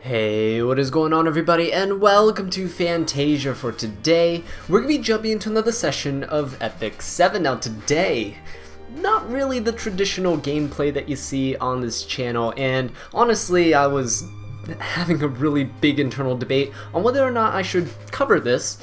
Hey, what is going on everybody, and welcome to Fantasia. For today, we're going to be jumping into another session of Epic 7. Now today, not really the traditional gameplay that you see on this channel, and honestly I was having a really big internal debate on whether or not I should cover this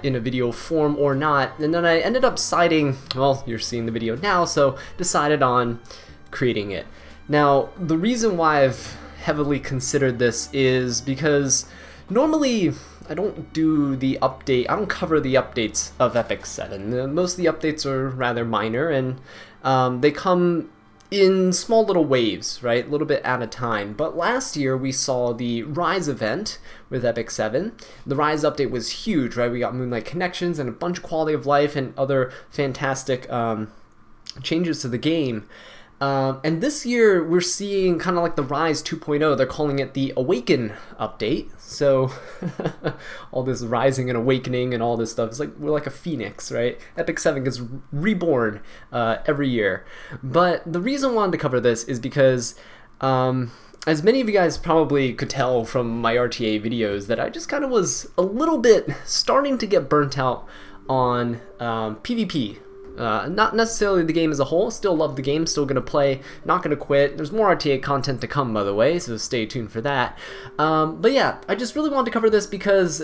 in a video form or not, and then I ended up deciding, well, you're seeing the video now, so decided on creating it. Now, the reason why I've heavily considered this is because normally I don't do the update, I don't cover the updates of Epic 7. Most of the updates are rather minor, and they come in small little waves, right? A little bit at a time. But last year we saw the Rise event with Epic 7. The Rise update was huge, right? We got Moonlight connections and a bunch of quality of life and other fantastic changes to the game. And this year we're seeing kind of like the Rise 2.0. They're calling it the Awaken update. So all this rising and awakening and all this stuff, it's like we're like a phoenix, right? Epic 7 gets reborn every year. But the reason I wanted to cover this is because as many of you guys probably could tell from my RTA videos, that I just kind of was a little bit starting to get burnt out on PvP. Not necessarily the game as a whole. Still love the game, still gonna play, not gonna quit. There's more RTA content to come, by the way, so stay tuned for that. But yeah, I just really wanted to cover this because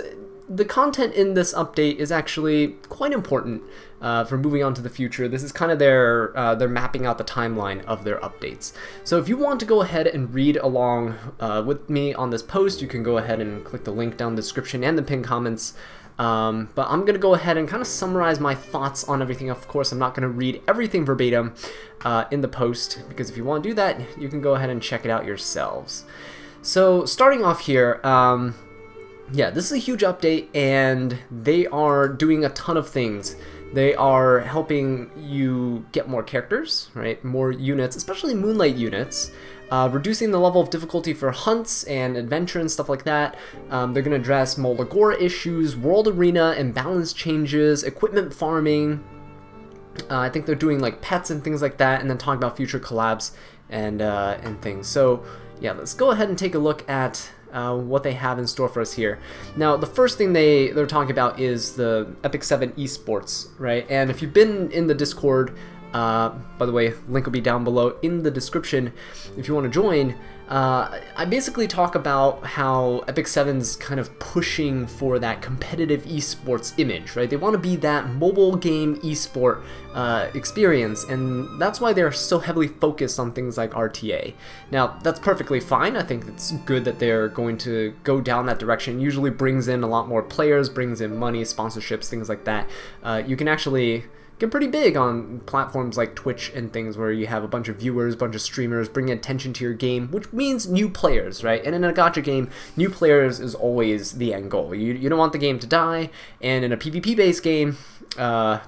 the content in this update is actually quite important for moving on to the future. This is kind of they're mapping out the timeline of their updates. So if you want to go ahead and read along with me on this post, you can go ahead and click the link down in the description and the pinned comments. But I'm going to go ahead and kind of summarize my thoughts on everything. Of course, I'm not going to read everything verbatim in the post, because if you want to do that, you can go ahead and check it out yourselves. So starting off here, yeah, this is a huge update, and they are doing a ton of things. They are helping you get more characters, right? More units, especially Moonlight units. Reducing the level of difficulty for hunts and adventure and stuff like that. They're going to address Molagora issues, world arena and balance changes, equipment farming. I think they're doing like pets and things like that, and then talking about future collabs and things. So yeah, let's go ahead and take a look at what they have in store for us here. Now, the first thing they're talking about is the Epic 7 Esports, right? And if you've been in the Discord, by the way, link will be down below in the description if you want to join. I basically talk about how Epic 7's kind of pushing for that competitive esports image, right? They want to be that mobile game esport experience, and that's why they're so heavily focused on things like RTA. Now, that's perfectly fine. I think it's good that they're going to go down that direction. Usually brings in a lot more players, brings in money, sponsorships, things like that. You can actually get pretty big on platforms like Twitch and things where you have a bunch of viewers, a bunch of streamers bringing attention to your game, which means new players, right? And in a gacha game, new players is always the end goal. You don't want the game to die, and in a PvP-based game,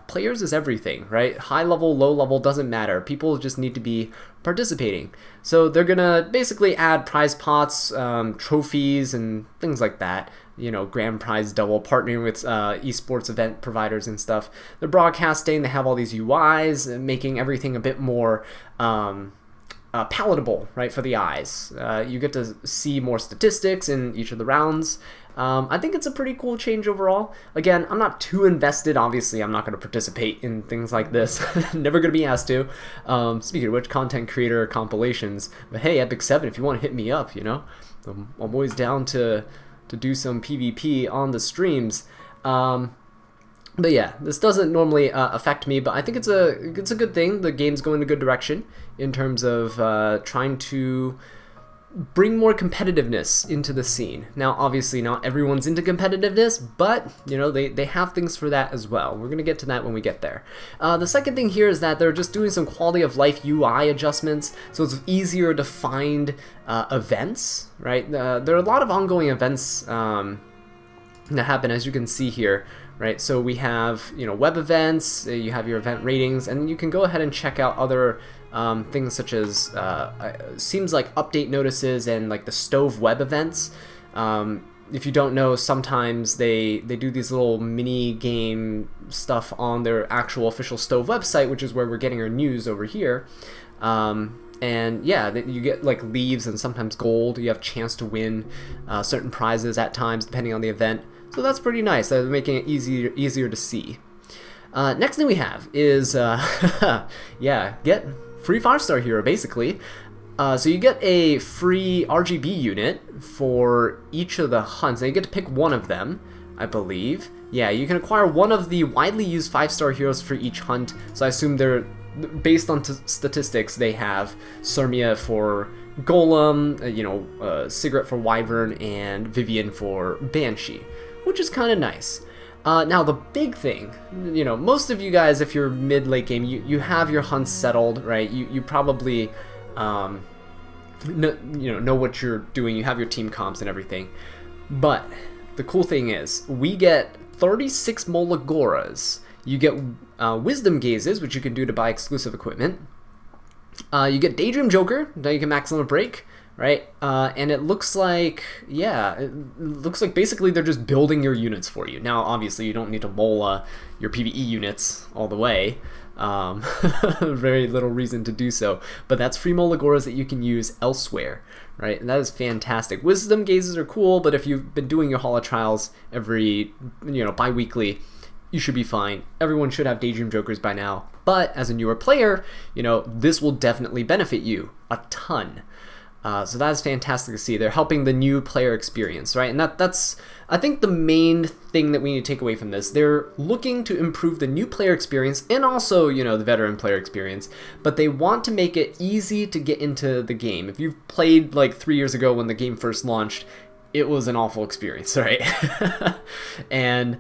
players is everything, right? High level, low level, doesn't matter. People just need to be participating. So they're gonna basically add prize pots, trophies, and things like that. You know, grand prize double, partnering with esports event providers and stuff. They're broadcasting, they have all these UIs, making everything a bit more palatable, right, for the eyes. You get to see more statistics in each of the rounds. I think it's a pretty cool change overall. Again, I'm not too invested. Obviously, I'm not going to participate in things like this. Never going to be asked to. Speaking of which, content creator compilations. But hey, Epic 7, if you want to hit me up, you know, I'm always down to do some PvP on the streams. But yeah, this doesn't normally affect me, but I think it's a good thing. The game's going in a good direction in terms of trying to bring more competitiveness into the scene. Now, obviously, not everyone's into competitiveness, but you know, they have things for that as well. We're gonna get to that when we get there. The second thing here is that they're just doing some quality of life UI adjustments, so it's easier to find events, right? There are a lot of ongoing events that happen, as you can see here, right? So we have, you know, web events, you have your event ratings, and you can go ahead and check out other things such as seems like update notices and like the Stove web events. If you don't know, sometimes they do these little mini game stuff on their actual official Stove website, which is where we're getting our news over here. And yeah, you get like leaves and sometimes gold. You have a chance to win certain prizes at times depending on the event. So that's pretty nice. They're making it easier to see. Next thing we have is, yeah, get free 5-star hero basically. So you get a free RGB unit for each of the hunts. Now you get to pick one of them, I believe. Yeah, you can acquire one of the widely used 5-star heroes for each hunt. So I assume they're, based on statistics, they have Sirmia for Golem, Cigarette for Wyvern, and Vivian for Banshee, which is kind of nice. Now the big thing, most of you guys, if you're mid-late game, you have your hunts settled, right? You probably know what you're doing. You have your team comps and everything. But the cool thing is, we get 36 Molagoras. You get Wisdom Gazes, which you can do to buy exclusive equipment. You get Daydream Joker. Now you can max limit break, right? And it looks like, yeah, it looks like basically they're just building your units for you. Now, obviously, you don't need to mola your PvE units all the way. Very little reason to do so, but that's free Molagoras that you can use elsewhere, right? And that is fantastic. Wisdom Gazes are cool, but if you've been doing your Holo Trials every, bi-weekly, you should be fine. Everyone should have Daydream Jokers by now, but as a newer player, this will definitely benefit you a ton. So that is fantastic to see. They're helping the new player experience, right? And that's, I think, the main thing that we need to take away from this. They're looking to improve the new player experience and also, the veteran player experience, but they want to make it easy to get into the game. If you've played like 3 years ago when the game first launched, it was an awful experience, right? And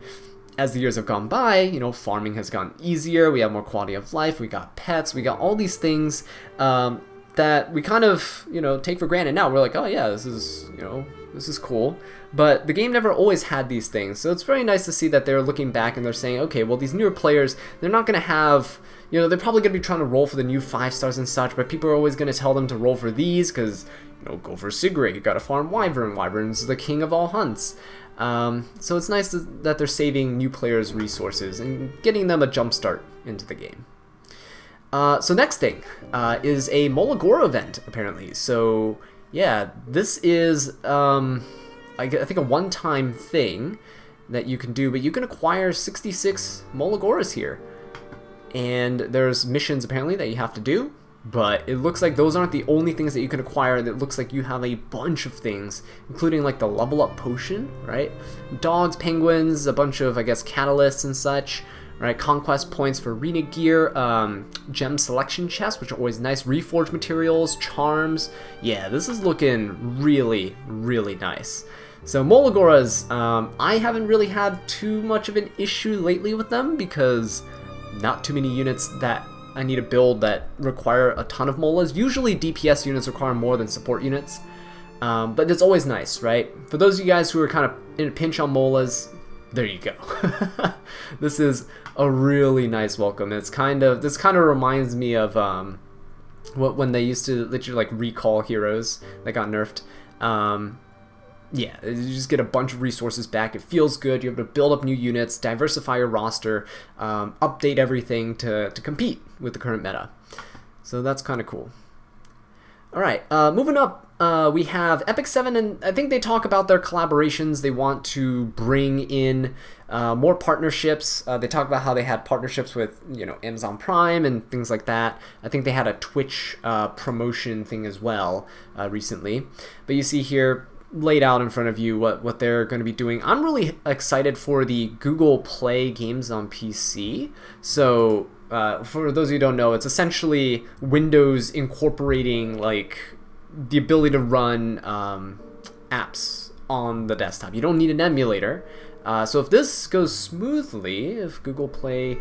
as the years have gone by, farming has gotten easier. We have more quality of life. We got pets. We got all these things that we kind of, take for granted now. We're like, oh yeah, this is cool. But the game never always had these things. So it's very nice to see that they're looking back and they're saying, okay, well, these newer players, they're not going to have, they're probably going to be trying to roll for the new 5-stars and such, but people are always going to tell them to roll for these because, go for Cigarette. You got to farm Wyvern. Wyvern's the king of all hunts. So it's nice that they're saving new players' resources and getting them a jump start into the game. So next thing is a Molagora event, apparently. So yeah, this is I think a one-time thing that you can do, but you can acquire 66 Molagoras here. And there's missions apparently that you have to do, but it looks like those aren't the only things that you can acquire. It looks like you have a bunch of things, including like the level up potion, right? Dogs, penguins, a bunch of, I guess, catalysts and such, right? Conquest points for arena gear, gem selection chests, which are always nice, reforged materials, charms. Yeah, this is looking really, really nice. So Molagoras, I haven't really had too much of an issue lately with them because not too many units that I need to build that require a ton of molas. Usually DPS units require more than support units, but it's always nice, right? For those of you guys who are kind of in a pinch on molas, there you go. This is a really nice welcome. This kind of reminds me of when they used to literally like recall heroes that got nerfed. Yeah, you just get a bunch of resources back. It feels good. You're able to build up new units, diversify your roster, update everything to compete with the current meta. So that's kind of cool. All right, moving up, we have Epic 7, and I think they talk about their collaborations. They want to bring in more partnerships. They talk about how they had partnerships with, Amazon Prime and things like that. I think they had a Twitch promotion thing as well recently. But you see here, laid out in front of you what they're going to be doing. I'm really excited for the Google Play games on PC. So for those of you who don't know, it's essentially Windows incorporating like the ability to run apps on the desktop. You don't need an emulator. So if this goes smoothly, if Google Play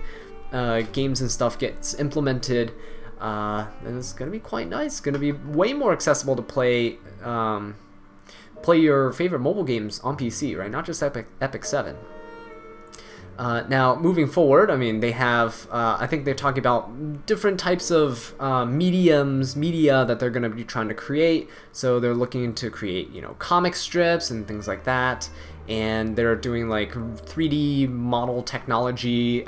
games and stuff gets implemented, then it's going to be quite nice. It's going to be way more accessible to play your favorite mobile games on PC, right? Not just Epic 7. Now, moving forward, I mean, they have, I think they're talking about different types of media that they're going to be trying to create. So they're looking to create, you know, comic strips and things like that. And they're doing like 3D model technology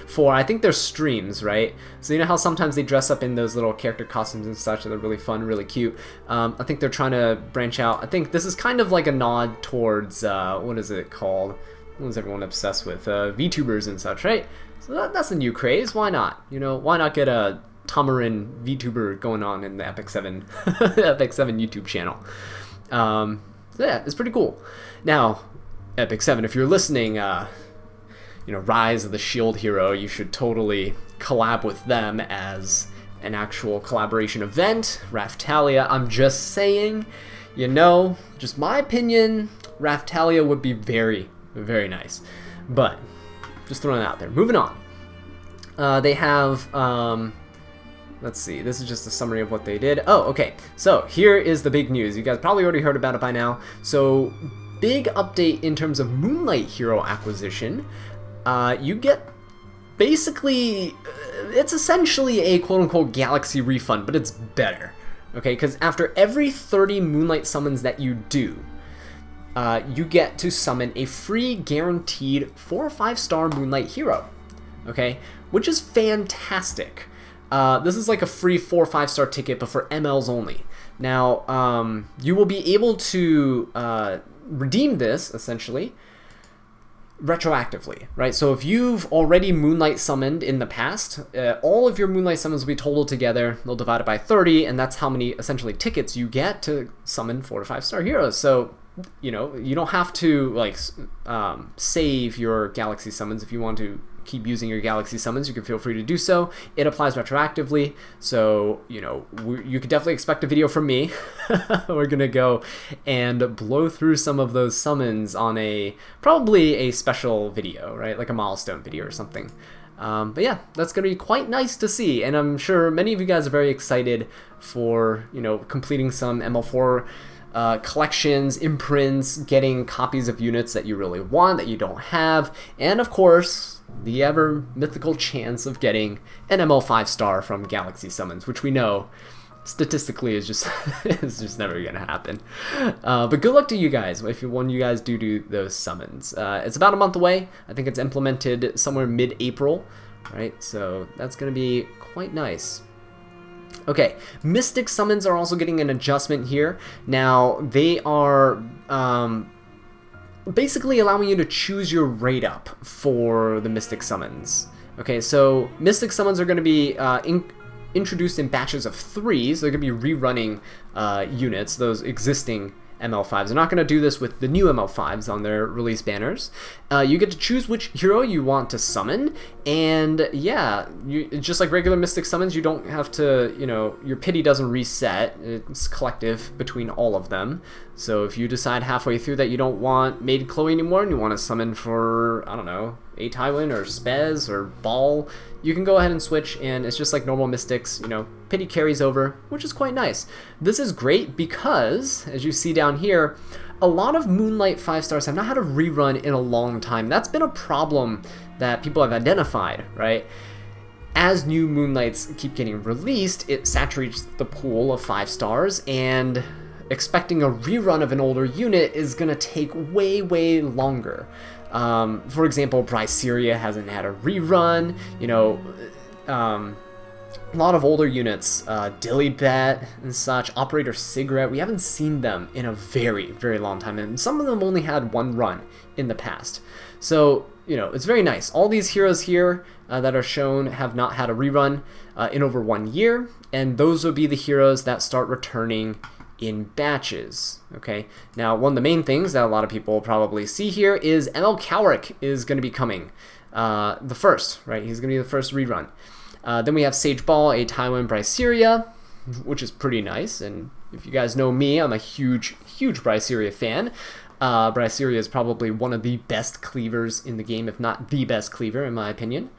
for, I think they're streams, right? So you know how sometimes they dress up in those little character costumes and such, and they're really fun, really cute. I think they're trying to branch out. I think this is kind of like a nod towards, what is it called? What is everyone obsessed with? VTubers and such, right? So that's a new craze. Why not? You know, why not get a Tamarin VTuber going on in the Epic 7 Epic 7 YouTube channel? So yeah, it's pretty cool. Now, Epic 7, if you're listening, you know, Rise of the Shield Hero, you should totally collab with them as an actual collaboration event. Raftalia, I'm just saying, you know, just my opinion, Raftalia would be very nice, but just throwing it out there. Moving on, they have let's see, this is just a summary of what they did. Oh, okay, so here is the big news. You guys probably already heard about it by now. So big update in terms of Moonlight hero acquisition. You get basically, it's essentially a quote-unquote galaxy refund, but it's better, okay? Because after every 30 Moonlight summons that you do, you get to summon a free guaranteed 4 or 5-star Moonlight hero, okay? Which is fantastic. This is like a free 4 or 5-star ticket, but for MLs only. Now, you will be able to redeem this, essentially, retroactively, right? So if you've already Moonlight summoned in the past, all of your Moonlight summons will be totaled together. They'll divide it by 30, and that's how many, essentially, tickets you get to summon 4 to 5-star heroes. So, you know, you don't have to, like, save your Galaxy summons. If you want to keep using your Galaxy summons, you can feel free to do so. It applies retroactively, so, you know, you could definitely expect a video from me. We're gonna go and blow through some of those summons on probably a special video, right? Like a milestone video or something. But yeah, that's gonna be quite nice to see, and I'm sure many of you guys are very excited for, you know, completing some ML4 collections, imprints, getting copies of units that you really want, that you don't have, and of course, the ever mythical chance of getting an ML 5-star from Galaxy Summons, which we know statistically is just is just never gonna happen. But good luck to you guys when you guys do those summons. It's about a month away. I think it's implemented somewhere mid-April, right? So that's gonna be quite nice. Okay, Mystic Summons are also getting an adjustment here. Now, they are basically allowing you to choose your rate up for the Mystic Summons. Okay, so Mystic Summons are going to be introduced in batches of 3, so they're going to be rerunning units, those existing ML5s. They're not going to do this with the new ML5s on their release banners. You get to choose which hero you want to summon, and yeah, just like regular Mystic Summons, you don't have to, you know, your pity doesn't reset. It's collective between all of them. So if you decide halfway through that you don't want Maid Chloe anymore and you want to summon for, I don't know, a Tywin or Spez or Ball, you can go ahead and switch, and it's just like normal Mystics, you know, pity carries over, which is quite nice. This is great because, as you see down here, a lot of Moonlight 5-stars have not had a rerun in a long time. That's been a problem that people have identified, right? As new Moonlights keep getting released, it saturates the pool of 5-stars, and expecting a rerun of an older unit is going to take way longer. For example, Bryceria hasn't had a rerun, you know, a lot of older units, Dillybet and such, Operator Cigarette, we haven't seen them in a very long time, and some of them only had one run in the past. So, you know, it's very nice. All these heroes here that are shown have not had a rerun in over 1 year, and those will be the heroes that start returning in batches. Okay, now one of the main things that a lot of people probably see here is ML Cowrick is going to be coming, the first, right? He's going to be the first rerun. Then we have Sage Ball, a Tywin Bryceria, which is pretty nice, and if you guys know me, I'm a huge Bryceria fan. Bryceria is probably one of the best cleavers in the game, if not the best cleaver in my opinion.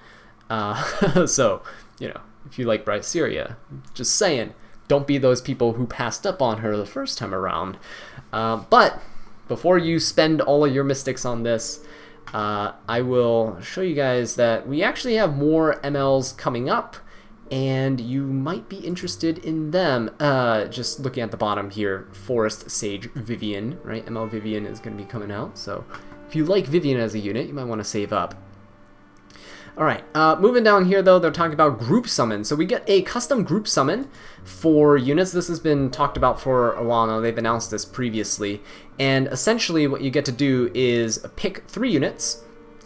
So, you know, if you like Bryceria, just saying, don't be those people who passed up on her the first time around. But before you spend all of your mystics on this, I will show you guys that we actually have more MLs coming up, and you might be interested in them. Just looking at the bottom here, Forest Sage Vivian, right? ML Vivian is going to be coming out, so if you like Vivian as a unit, you might want to save up. Alright, moving down here though, they're talking about group summon. So we get a custom group summon for units. This has been talked about for a while now. They've announced this previously. And essentially what you get to do is pick 3 units,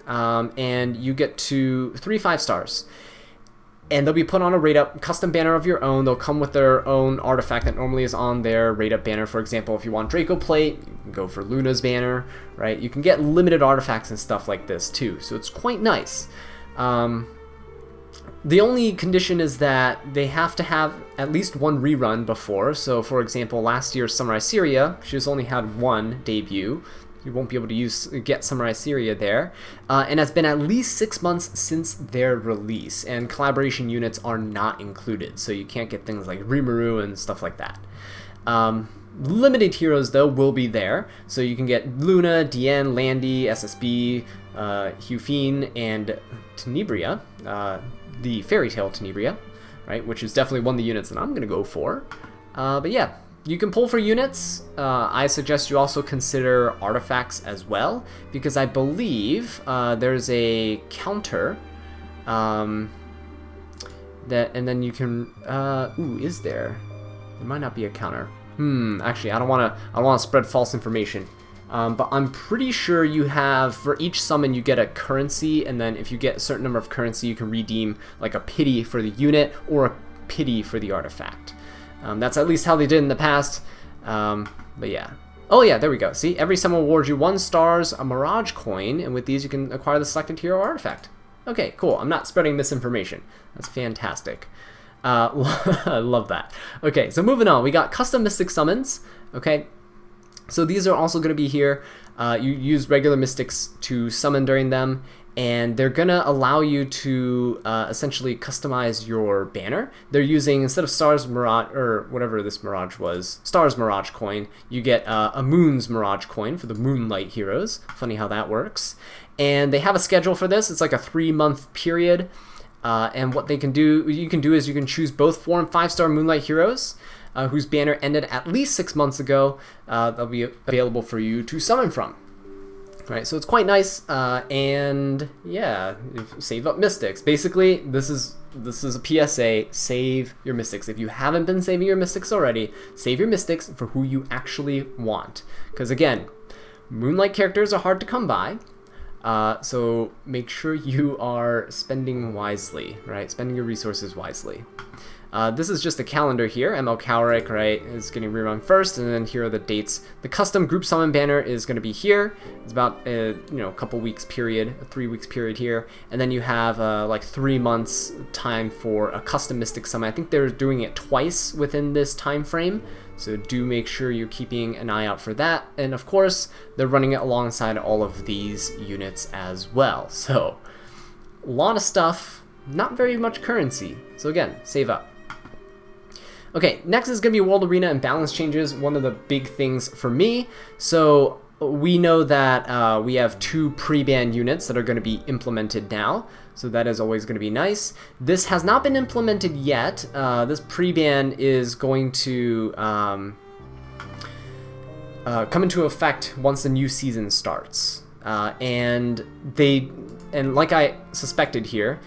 and you get to 3 5-stars. And they'll be put on a rate-up custom banner of your own. They'll come with their own artifact that normally is on their rate-up banner. For example, if you want Draco Plate, you can go for Luna's banner, right? You can get limited artifacts and stuff like this too. So it's quite nice. The only condition is that they have to have at least 1 rerun before. So for example, last year's Samurai Syria, she's only had 1 debut. You won't be able to get Samurai Syria there. And it's been at least 6 months since their release, and collaboration units are not included, so you can't get things like Rimuru and stuff like that. Limited heroes though will be there, so you can get Luna, Diane, Landy, SSB, Hufine, and Tenebria, the Fairy Tale Tenebria, right, which is definitely one of the units that I'm going to go for. But yeah, you can pull for units. I suggest you also consider artifacts as well, because I believe there's a counter that, and then you can, ooh, is there? There might not be a counter. Actually, I don't want to spread false information. But I'm pretty sure you have, for each summon you get a currency, and then if you get a certain number of currency you can redeem like a pity for the unit or a pity for the artifact. That's at least how they did in the past, but yeah. Oh yeah, there we go. See, every summon awards you 1 stars, a Mirage coin, and with these you can acquire the selected hero or artifact. Okay, cool. I'm not spreading misinformation. That's fantastic. I love that. Okay, so moving on, we got custom Mystic summons. Okay, so these are also going to be here. You use regular Mystics to summon during them, and they're going to allow you to essentially customize your banner. They're using, instead of Stars Mirage, or whatever this Mirage was, Stars Mirage coin, you get a Moon's Mirage coin for the Moonlight heroes. Funny how that works. And they have a schedule for this. It's like a 3-month period. And what you can do is you can choose both 4- and 5-star Moonlight heroes whose banner ended at least 6 months ago. They'll be available for you to summon from. Right, so it's quite nice, and yeah, save up Mystics. Basically, this is a PSA, save your Mystics. If you haven't been saving your Mystics already, save your Mystics for who you actually want. Because again, Moonlight characters are hard to come by, so make sure you are spending wisely, right? Spending your resources wisely. This is just a calendar here. ML Cowrick, right, is getting rerun first, and then here are the dates. The custom group summon banner is going to be here. It's about a couple weeks period, a 3 weeks period here, and then you have like 3 months time for a custom Mystic summon. I think they're doing it twice within this time frame, so do make sure you're keeping an eye out for that. And of course, they're running it alongside all of these units as well. So a lot of stuff, not very much currency. So again, save up. Okay, next is going to be World Arena and balance changes, one of the big things for me. So we know that we have 2 pre-ban units that are going to be implemented now, so that is always going to be nice. This has not been implemented yet. This pre-ban is going to come into effect once the new season starts. And like I suspected here,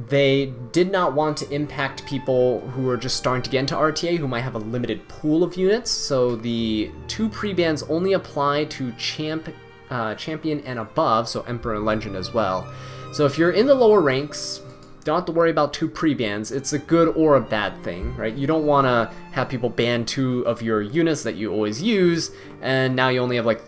they did not want to impact people who are just starting to get into RTA, who might have a limited pool of units. So the 2 pre-bans only apply to champion and above, so Emperor and Legend as well. So if you're in the lower ranks, don't have to worry about 2 pre-bans. It's a good or a bad thing, right? You don't want to have people ban 2 of your units that you always use, and now you only have like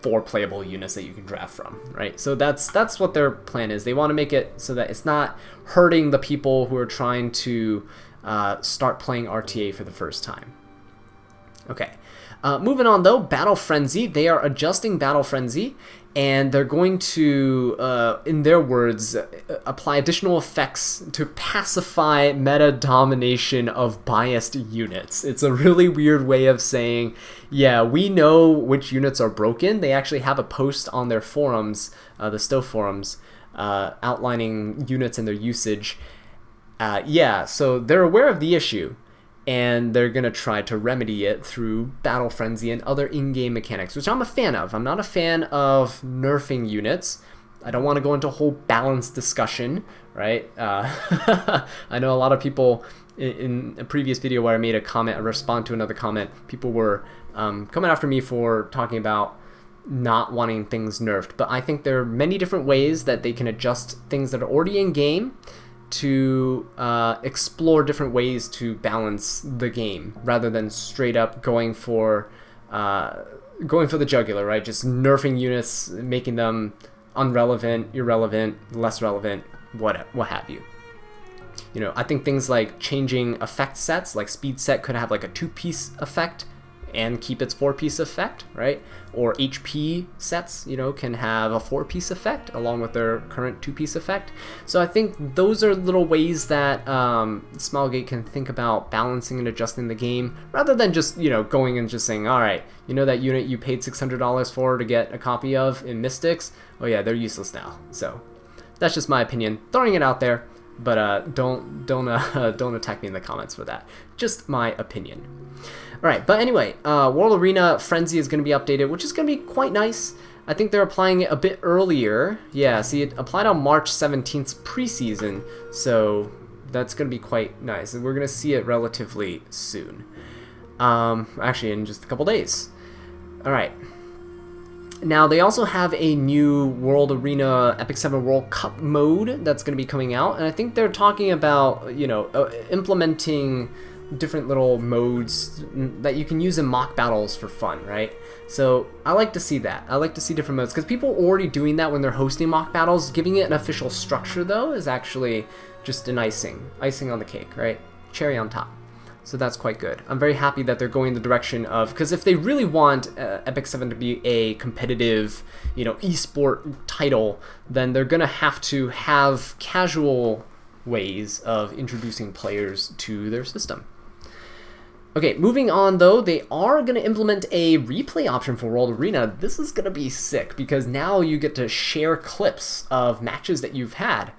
4 playable units that you can draft from, right? So that's what their plan is. They want to make it so that it's not hurting the people who are trying to start playing RTA for the first time. Okay. Moving on though, Battle Frenzy. They are adjusting Battle Frenzy, and they're going to, in their words, apply additional effects to pacify meta domination of biased units. It's a really weird way of saying, yeah, we know which units are broken. They actually have a post on their forums, the Stowe forums, outlining units and their usage. Yeah, so they're aware of the issue, and they're going to try to remedy it through Battle Frenzy and other in-game mechanics, which I'm a fan of. I'm not a fan of nerfing units. I don't want to go into a whole balance discussion, right? I know a lot of people in a previous video where I made a comment, a response to another comment, people were coming after me for talking about not wanting things nerfed. But I think there are many different ways that they can adjust things that are already in-game to explore different ways to balance the game rather than straight up going for the jugular, right? Just nerfing units, making them unrelevant, irrelevant, less relevant, what have you. You know, I think things like changing effect sets, like speed set could have like a 2-piece effect and keep its 4-piece effect, right? Or HP sets, you know, can have a 4-piece effect along with their current 2-piece effect. So I think those are little ways that Smilegate can think about balancing and adjusting the game rather than just, you know, going and just saying, all right, you know that unit you paid $600 for to get a copy of in Mystics? Oh yeah, they're useless now. So that's just my opinion, throwing it out there. But don't attack me in the comments for that. Just my opinion. All right, but anyway, World Arena Frenzy is going to be updated, which is going to be quite nice. I think they're applying it a bit earlier. Yeah, see, it applied on March 17th preseason, so that's going to be quite nice. And we're going to see it relatively soon. Actually, in just a couple days. All right. Now, they also have a new World Arena Epic 7 World Cup mode that's going to be coming out, and I think they're talking about, you know, implementing different little modes that you can use in mock battles for fun, right? So I like to see that. I like to see different modes, because people are already doing that when they're hosting mock battles. Giving it an official structure, though, is actually just an icing on the cake, right? Cherry on top. So that's quite good. I'm very happy that they're going the direction of, because if they really want Epic 7 to be a competitive, you know, esport title, then they're gonna have to have casual ways of introducing players to their system. Okay, moving on though, they are going to implement a replay option for World Arena. This is going to be sick because now you get to share clips of matches that you've had.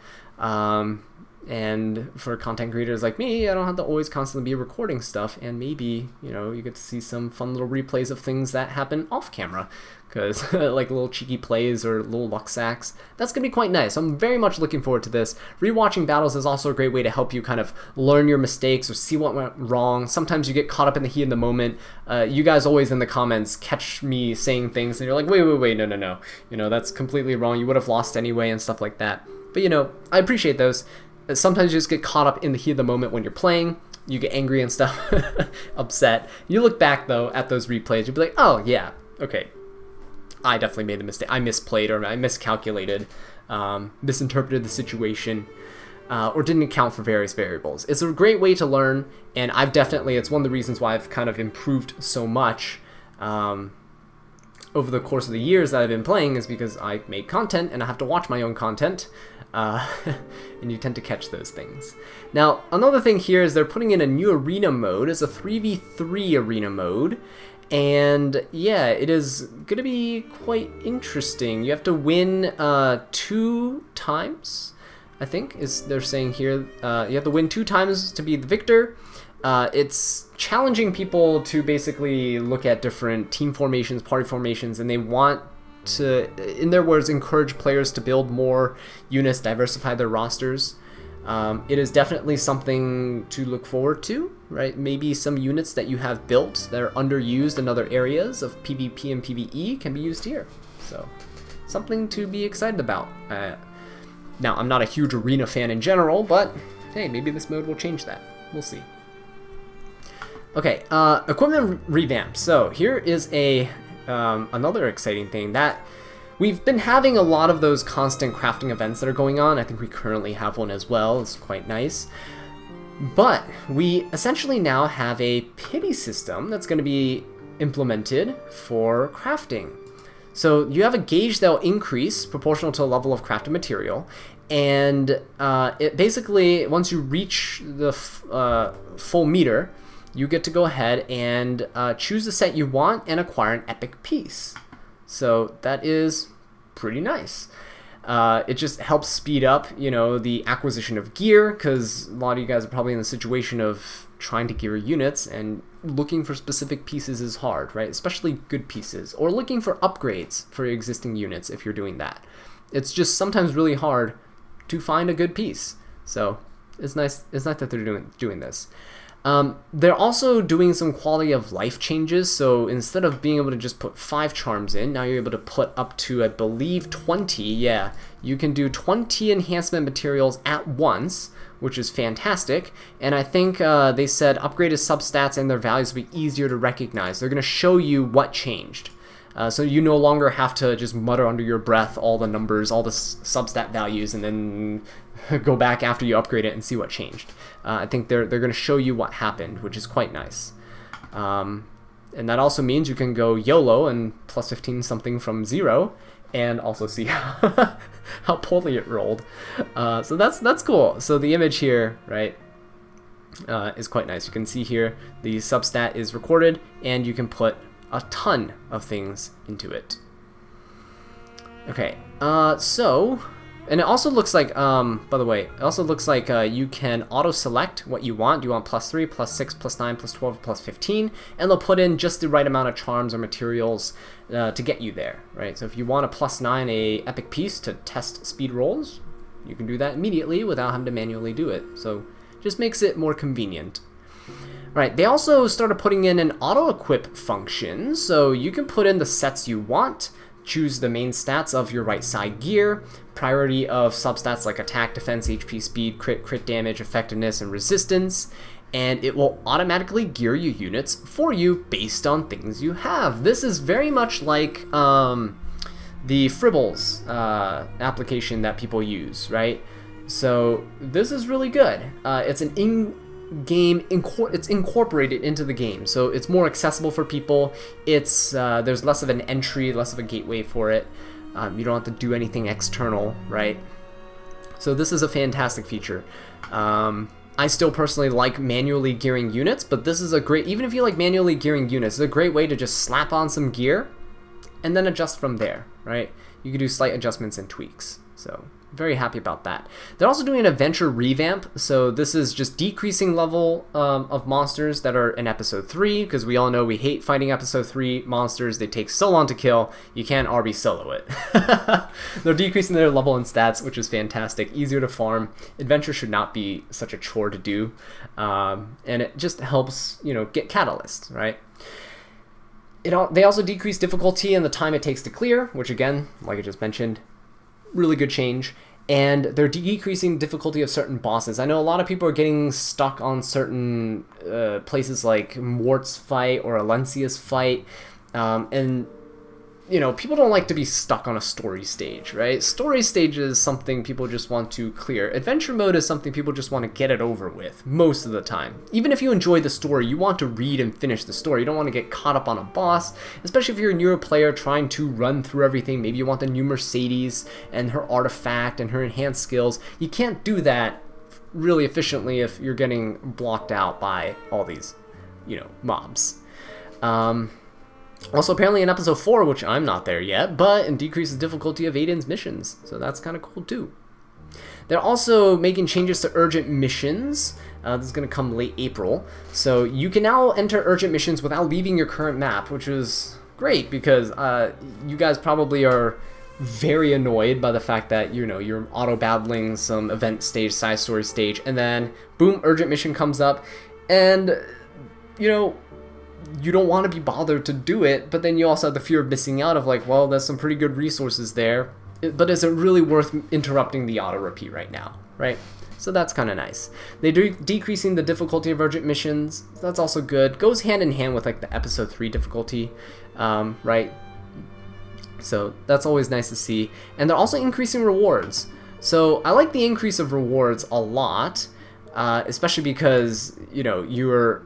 And for content creators like me, I don't have to always constantly be recording stuff, and maybe, you know, you get to see some fun little replays of things that happen off camera, because like little cheeky plays or little luck sacks. That's gonna be quite nice. I'm very much looking forward to this. Rewatching battles is also a great way to help you kind of learn your mistakes or see what went wrong. Sometimes you get caught up in the heat of the moment. You guys always in the comments catch me saying things and you're like, wait, no, you know, that's completely wrong, you would have lost anyway, and stuff like that. But you know, I appreciate those. Sometimes you just get caught up in the heat of the moment when you're playing. You get angry and stuff, upset. You look back, though, at those replays. You'll be like, oh, yeah, okay. I definitely made a mistake. I misplayed, or I miscalculated, misinterpreted the situation, or didn't account for various variables. It's a great way to learn, and it's one of the reasons why I've kind of improved so much over the course of the years that I've been playing, is because I make content, and I have to watch my own content. And you tend to catch those things. Now, another thing here is they're putting in a new arena mode. It's a 3v3 arena mode, and yeah, it is going to be quite interesting. You have to win 2 times, I think, is they're saying here. You have to win 2 times to be the victor. It's challenging people to basically look at different team formations, party formations, and they want to, in their words, encourage players to build more units, diversify their rosters. It is definitely something to look forward to, right? Maybe some units that you have built that are underused in other areas of PvP and PvE can be used here. So, something to be excited about. Now, I'm not a huge arena fan in general, but hey, maybe this mode will change that. We'll see. Okay, equipment revamp. So, here is another exciting thing that we've been having a lot of those constant crafting events that are going on. I think we currently have one as well. It's quite nice. But we essentially now have a pity system that's going to be implemented for crafting. So you have a gauge that will increase proportional to the level of crafted material, and it basically, once you reach the full meter, you get to go ahead and choose the set you want and acquire an epic piece. So that is pretty nice. It just helps speed up, the acquisition of gear, because a lot of you guys are probably in the situation of trying to gear units, and looking for specific pieces is hard, right? Especially good pieces, or looking for upgrades for your existing units if you're doing that. It's just sometimes really hard to find a good piece. So it's nice. It's nice that they're doing this. They're also doing some quality of life changes. So instead of being able to just put 5 charms in, now you're able to put up to, I believe, 20. Yeah, you can do 20 enhancement materials at once, which is fantastic. And I think they said upgraded substats and their values will be easier to recognize. They're going to show you what changed. So you no longer have to just mutter under your breath all the numbers, all the substat values, and then go back after you upgrade it and see what changed. I think they're going to show you what happened, which is quite nice. And that also means you can go YOLO and plus 15 something from 0, and also see how poorly it rolled. So that's cool. So the image here, right, is quite nice. You can see here the substat is recorded, and you can put a ton of things into it. Okay, and it also looks like, by the way, it also looks like you can auto-select what you want. Do you want +3, +6, +9, +12, +15? And they'll put in just the right amount of charms or materials to get you there, right? So if you want a +9, a epic piece to test speed rolls, you can do that immediately without having to manually do it. So just makes it more convenient. Right, they also started putting in an auto-equip function, so you can put in the sets you want, choose the main stats of your right side gear, priority of substats like attack, defense, HP, speed, crit damage, effectiveness, and resistance, and it will automatically gear your units for you based on things you have. This is very much like the frills application that people use, right? So this is really good. It's an it's incorporated into the game, so it's more accessible for people. It's there's less of an entry, less of a gateway for it. You don't have to do anything external, right? So this is a fantastic feature. I still personally like manually gearing units, but this is a great, even if you like manually gearing units, it's a great way to just slap on some gear and then adjust from there, right? You can do slight adjustments and tweaks. So very happy about that. They're also doing an adventure revamp, so this is just decreasing level of monsters that are in episode 3, because we all know we hate fighting episode 3 monsters. They take so long to kill, you can't RB solo it. They're decreasing their level and stats, which is fantastic. Easier to farm. Adventure should not be such a chore to do, and it just helps, get catalysts, right? They also decrease difficulty and the time it takes to clear, which again, like I just mentioned, really good change. And they're decreasing difficulty of certain bosses. I know a lot of people are getting stuck on certain places like Mort's fight or Alencia's fight, and people don't like to be stuck on a story stage, right? Story stage is something people just want to clear. Adventure mode is something people just want to get it over with most of the time. Even if you enjoy the story, you want to read and finish the story. You don't want to get caught up on a boss, especially if you're a newer player trying to run through everything. Maybe you want the new Mercedes and her artifact and her enhanced skills. You can't do that really efficiently if you're getting blocked out by all these, mobs. Also, apparently in episode 4, which I'm not there yet, but it decreases difficulty of Aiden's missions, so that's kind of cool too. They're also making changes to urgent missions. This is going to come late April, so you can now enter urgent missions without leaving your current map, which is great because you guys probably are very annoyed by the fact that you're auto-battling some event stage, side story stage, and then boom, urgent mission comes up, and you don't want to be bothered to do it, but then you also have the fear of missing out of like, well, there's some pretty good resources there, but is it really worth interrupting the auto repeat right now, right? So that's kind of nice. They're decreasing the difficulty of urgent missions. That's also good. Goes hand in hand with like the episode 3 difficulty, right? So that's always nice to see. And they're also increasing rewards. So I like the increase of rewards a lot, especially because you're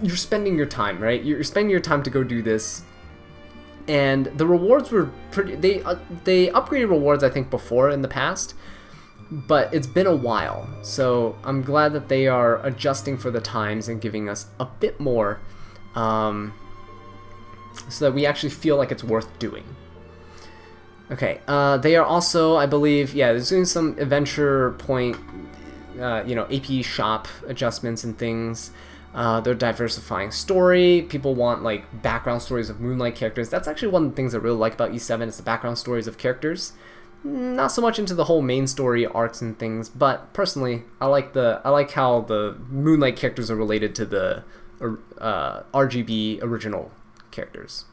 you're spending your time, right? You're spending your time to go do this. And the rewards were pretty, they upgraded rewards, I think, before in the past, but it's been a while. So I'm glad that they are adjusting for the times and giving us a bit more, so that we actually feel like it's worth doing. Okay, they are also, I believe, yeah, they're doing some adventure point, you know, AP shop adjustments and things. They're diversifying story. People want like background stories of Moonlight characters. That's actually one of the things I really like about E7 is the background stories of characters. Not so much into the whole main story arcs and things, but personally, I like how the Moonlight characters are related to the RGB original characters.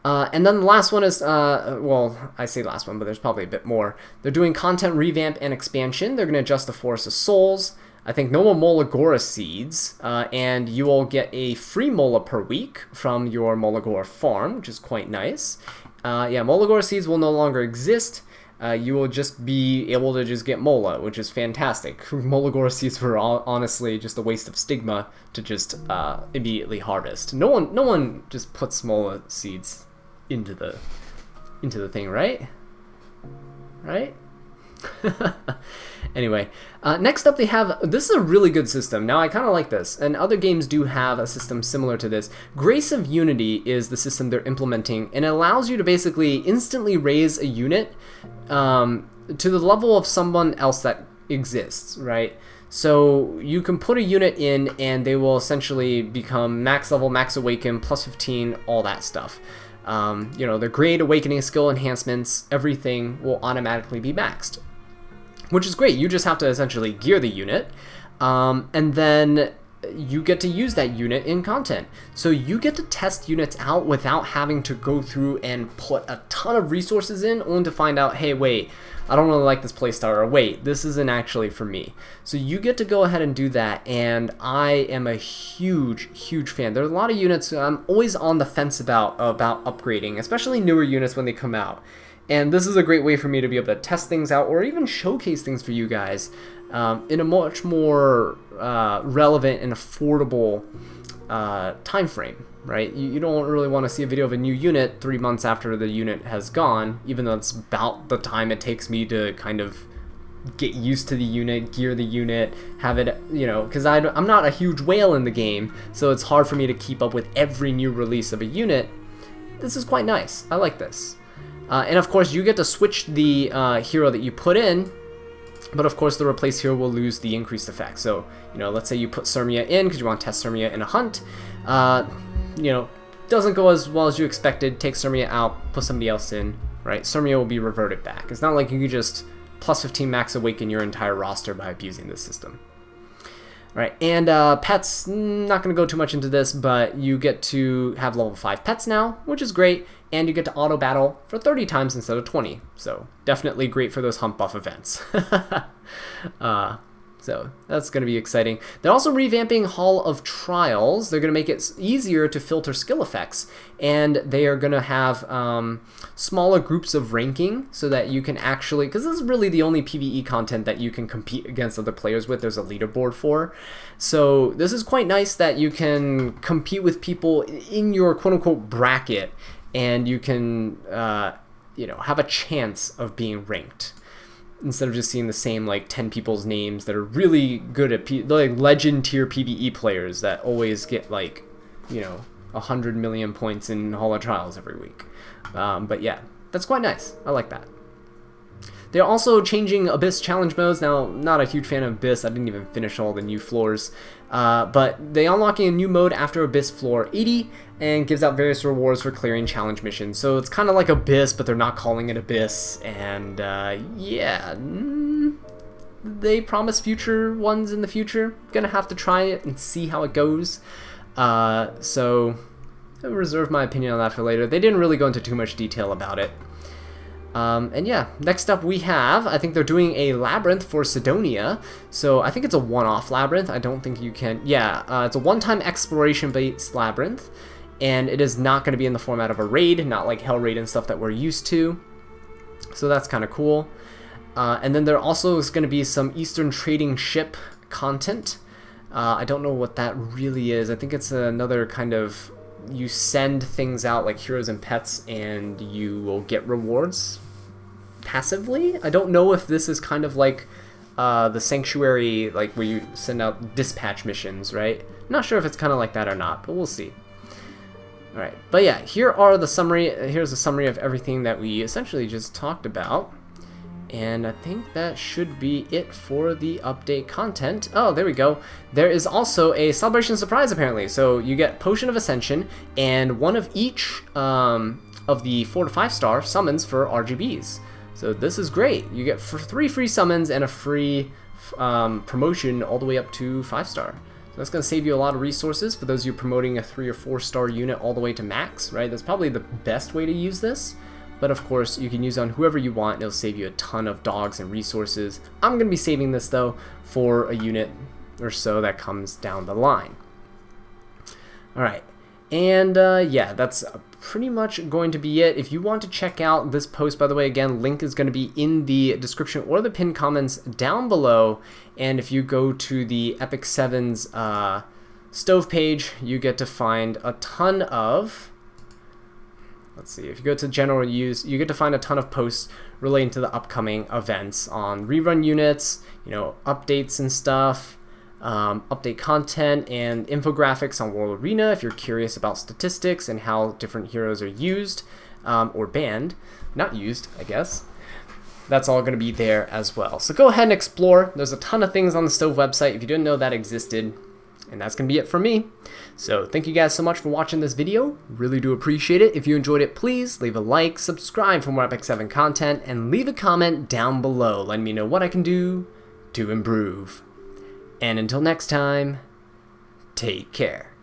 And then the last one is, well, I say last one, but there's probably a bit more. They're doing content revamp and expansion. They're going to adjust the Forest of Souls. I think no more Molagora seeds, and you will get a free Mola per week from your Molagora farm, which is quite nice. Yeah, Molagora seeds will no longer exist. You will just be able to just get Mola, which is fantastic. Molagora seeds were honestly just a waste of stigma to just immediately harvest. No one just puts Mola seeds into the thing, right? Right? Anyway, next up they have, this is a really good system. Now I kind of like this, and other games do have a system similar to this. Grace of Unity is the system they're implementing, and it allows you to basically instantly raise a unit to the level of someone else that exists, right? So you can put a unit in and they will essentially become max level, max awaken, plus 15, all that stuff. You know, the grade, awakening, skill enhancements, everything will automatically be maxed, which is great. You just have to essentially gear the unit, and then you get to use that unit in content. So you get to test units out without having to go through and put a ton of resources in, only to find out, hey, wait, I don't really like this playstyle, or wait, this isn't actually for me. So you get to go ahead and do that, and I am a huge fan. There are a lot of units I'm always on the fence about upgrading, especially newer units when they come out. And this is a great way for me to be able to test things out or even showcase things for you guys in a much more relevant and affordable time frame, right? You don't really want to see a video of a new unit 3 months after the unit has gone, even though it's about the time it takes me to kind of get used to the unit, gear the unit, have it, you know, because I'm not a huge whale in the game, so it's hard for me to keep up with every new release of a unit. This is quite nice. I like this. And of course, you get to switch the hero that you put in, but of course the replace hero will lose the increased effect. So, you know, let's say you put Surmia in because you want to test Surmia in a hunt. You know, doesn't go as well as you expected. Take Surmia out, put somebody else in, right? Surmia will be reverted back. It's not like you can just plus 15 max awaken your entire roster by abusing this system. Right, and pets, not going to go too much into this, but you get to have level 5 pets now, which is great, and you get to auto battle for 30 times instead of 20, so definitely great for those hump buff events. So that's going to be exciting. They're also revamping Hall of Trials. They're going to make it easier to filter skill effects, and they are going to have smaller groups of ranking so that you can actually, because this is really the only PvE content that you can compete against other players with, there's a leaderboard for. So this is quite nice that you can compete with people in your quote-unquote bracket, and you can you know, have a chance of being ranked, instead of just seeing the same like 10 people's names that are really good at like legend tier PvE players that always get like, you know, 100 million points in Hall of Trials every week. But yeah, that's quite nice. I like that. They're also changing Abyss challenge modes. Now, not a huge fan of Abyss. I didn't even finish all the new floors. But they unlocking a new mode after Abyss floor 80 and gives out various rewards for clearing challenge missions. So it's kind of like Abyss, but they're not calling it Abyss. And yeah, they promise future ones in the future. Gonna have to try it and see how it goes. So I'll reserve my opinion on that for later. They didn't really go into too much detail about it. And yeah, next up we have, I think they're doing a labyrinth for Sidonia. So I think it's a one-off labyrinth. I don't think you can, yeah, it's a one-time exploration-based labyrinth. And it is not going to be in the format of a raid, not like Hell Raid and stuff that we're used to. So that's kind of cool. And then there also is going to be some Eastern trading ship content. I don't know what that really is. I think it's another kind of, you send things out like heroes and pets and you will get rewards passively. I don't know if this is kind of like the Sanctuary, like where you send out dispatch missions, right? Not sure if it's kind of like that or not, but we'll see. Alright, but yeah, here's a summary of everything that we essentially just talked about. And I think that should be it for the update content. Oh, there we go. There is also a celebration surprise apparently. So you get Potion of Ascension and one of each of the 4 to 5 star summons for RGBs. So this is great. You get 3 free summons and a free promotion all the way up to 5 star. So that's going to save you a lot of resources for those of you promoting a 3 or 4 star unit all the way to max, right? That's probably the best way to use this. But of course, you can use it on whoever you want, and it'll save you a ton of dogs and resources. I'm going to be saving this, though, for a unit or so that comes down the line. Alright, and yeah, that's pretty much going to be it. If you want to check out this post, by the way, again, link is going to be in the description or the pinned comments down below. And if you go to the Epic 7's stove page, you get to find a ton of... Let's see, if you go to general use, you get to find a ton of posts relating to the upcoming events on rerun units, you know, updates and stuff, update content and infographics on World Arena if you're curious about statistics and how different heroes are used or banned. Not used, I guess. That's all going to be there as well. So go ahead and explore. There's a ton of things on the Stove website if you didn't know that existed. And that's going to be it from me. So thank you guys so much for watching this video. Really do appreciate it. If you enjoyed it, please leave a like, subscribe for more Epic 7 content, and leave a comment down below letting me know what I can do to improve. And until next time, take care.